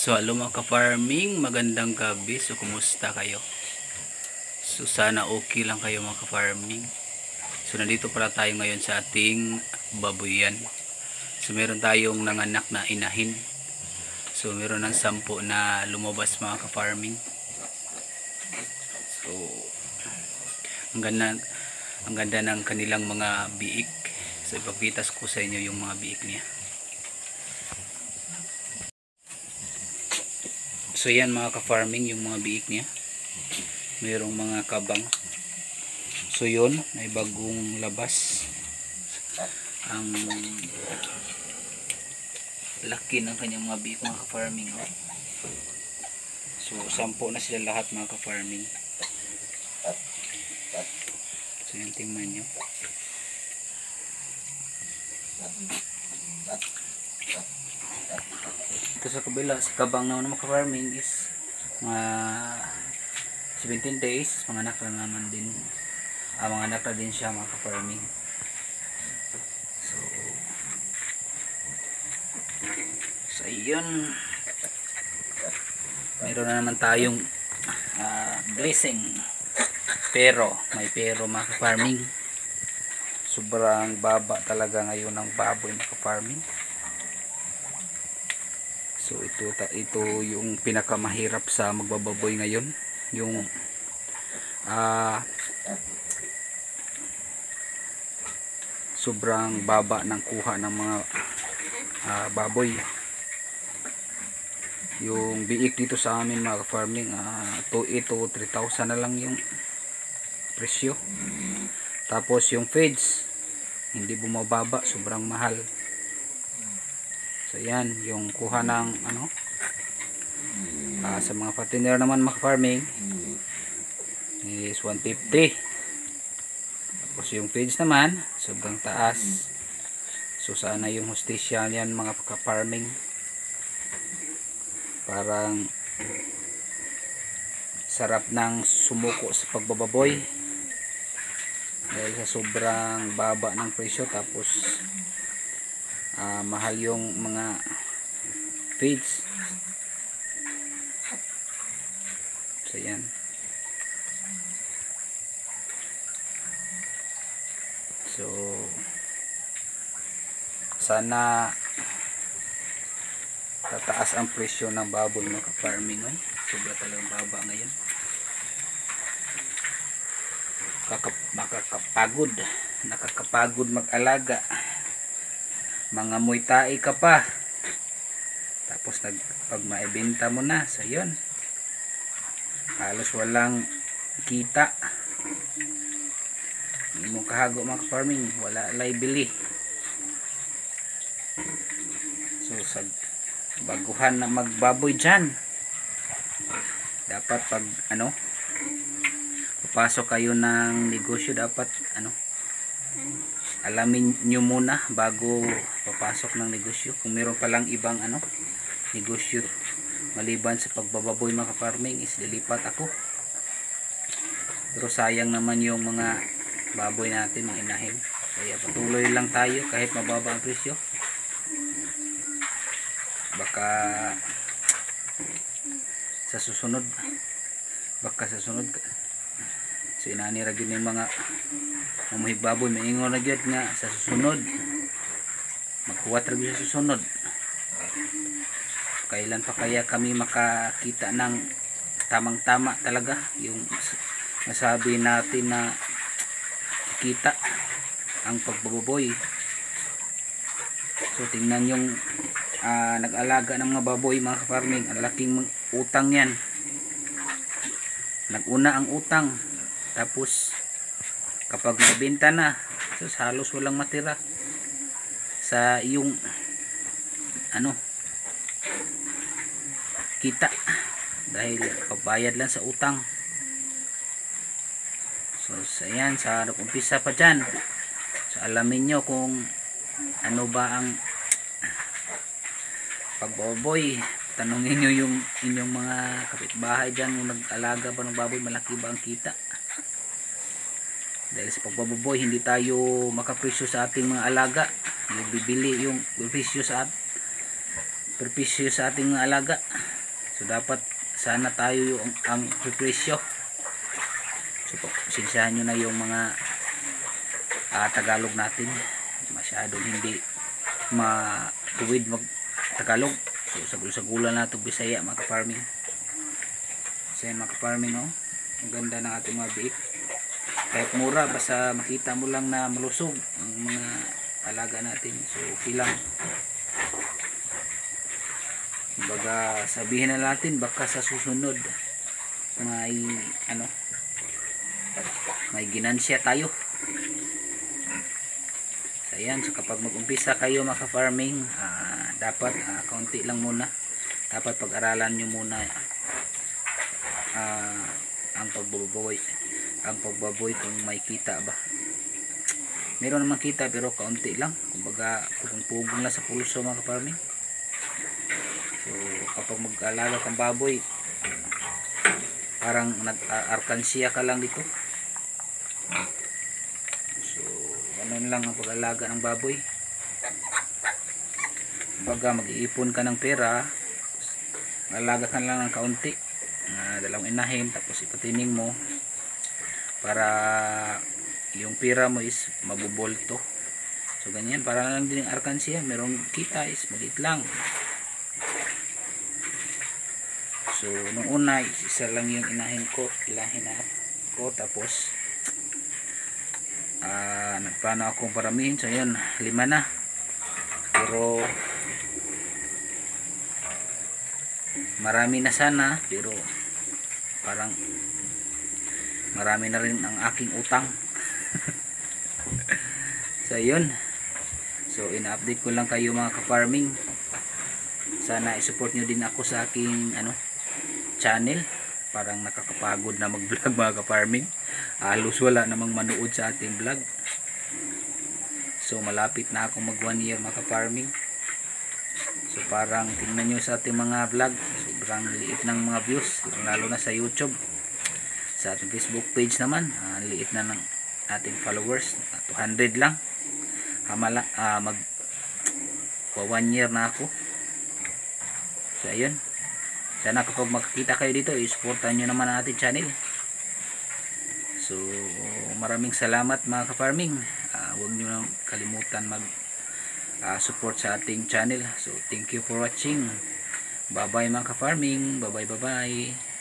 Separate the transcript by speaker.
Speaker 1: So hello mga ka-farming, magandang gabi. So kumusta kayo? So sana okay lang kayo mga ka-farming. So nandito pala tayo ngayon sa ating babuyan. So meron tayong nanganak na inahin. So meron ng 10 na lumabas mga ka-farming. So ang ganda ng kanilang mga biik. So ipagpitas ko sa inyo yung mga biik niya. So yan mga ka-farming, yung mga biik niya. Mayroong mga kabang. So yun, may bagong labas. Ang laki ng kanyang mga biik mga ka-farming. So 10 na sila lahat mga ka-farming. So yan, tingnan nyo. Ito sa kabila, si kabang naman mga ka-farming is mga 17 days, mga anak na naman din. Mga anak na din siya mga ka-farming. So yun, mayroon na naman tayong blessing. Pero may pero mga ka-farming, sobrang baba talaga ngayon ng baboy mga ka-farming. So ito yung pinakamahirap sa magbababoy ngayon, yung sobrang baba ng kuha ng mga baboy. Yung biik dito sa amin mga farming, 3,000 na lang yung presyo. Tapos yung feeds hindi bumababa, sobrang mahal. So yan, yung kuha ng sa mga fattener naman mga farming is 150. Tapos yung feeds naman sobrang taas. So sana yung hostisya yan mga ka-farming, parang sarap ng sumuko sa pagbababoy dahil sa sobrang baba ng presyo. Tapos mahal yung mga feeds. So yan. So sana tataas ang presyo ng baboy mga ka-farming. Sobra talagang baba ngayon. Nakakapagod mag-alaga. Mga muay-thai ka pa, tapos pag maibenta mo na, so yun, halos walang kita. Hindi mo kahago mga farming, wala lay bili. So sa baguhan na magbaboy dyan, dapat pag papasok kayo ng negosyo, dapat alamin nyo muna bago papasok ng negosyo. Kung meron palang ibang negosyo maliban sa pagbababoy mga farming, is lilipat ako. Pero sayang naman yung mga baboy natin, mga inahin. Kaya patuloy lang tayo kahit mababa ang presyo. Baka sa susunod so inanira gyud yung mga mamuhig baboy, maingon na gyud nga sa susunod magkuwat ra gyud sa susunod. Kailan pa kaya kami makakita ng tamang-tama talaga, yung nasabi natin na kita ang pagbababoy. So tingnan yung nag-alaga ng mga baboy mga farming, ang laking utang yan. Nag-una ang utang, tapos kapag mabenta na, so halos walang matira sa iyong kita dahil pabayad lang sa utang. So ayan, sa umpisa pa dyan, so alamin nyo kung ano ba ang pagbaboy. Tanungin nyo yung inyong mga kapitbahay dyan, kung nag-alaga ba ng baboy, malaki ba ang kita. Dahil sa pagbaboy, hindi tayo makapresyo sa ating mga alaga. Yung bibili yung presyo sa ating mga alaga. So dapat sana tayo yung ang presyo. So pasensyahan nyo na yung mga Tagalog natin, masyadong hindi matuwid mag Tagalog. So sagul-sagulan na ito Bisaya mga ka-farming. So yan mga ka-farming, oh, ang ganda ng ating mga biik. Kahit mura, basta makita mo lang na malusog ang mga alaga natin, so okay lang. Baga sabihin na natin baka sa susunod may may ginansya tayo. So ayan, so kapag mag-umpisa kayo mga farming, dapat kaunti lang muna. Dapat pag-aralan nyo muna ang pagbaboy kung may kita ba. Meron naman kita pero kaunti lang, kumbaga pugong-pugong lang sa pulso mga farming. So kapag mag-alaga kang baboy, parang nag-arkansiya ka lang dito. So ganun lang ang pag-alaga ng baboy. Kumbaga mag-iipon ka ng pera, mag-alaga ka lang ng kaunti, dalawang inahin, tapos ipatining mo para yung pera mo is mabubolto. So ganyan, para lang din ang arkansiya, merong kita is maliit lang. So nung una isa lang yung inahin ko, tapos nagplano akong paramihin. So yun, 5 na, pero marami na sana, pero parang marami na rin ang aking utang. So yun, so ina-update ko lang kayo mga ka-farming. Sana i-support nyo din ako sa aking channel. Parang nakakapagod na mag-vlog mga ka-farming. Halos wala namang manood sa ating vlog. So malapit na akong mag 1 year mga ka-farming. So parang tingnan nyo sa ating mga vlog, sobrang liit ng mga views, lalo na sa YouTube. Sa ating Facebook page naman, liit na ng ating followers, 200 lang. Mag 1 year na ako. So ayun, sana kapag makikita kayo dito, i-supportan nyo naman ang ating channel. So maraming salamat mga ka-farming. Huwag nyo nang kalimutan mag support sa ating channel. So thank you for watching. Bye bye mga ka-farming. Bye bye.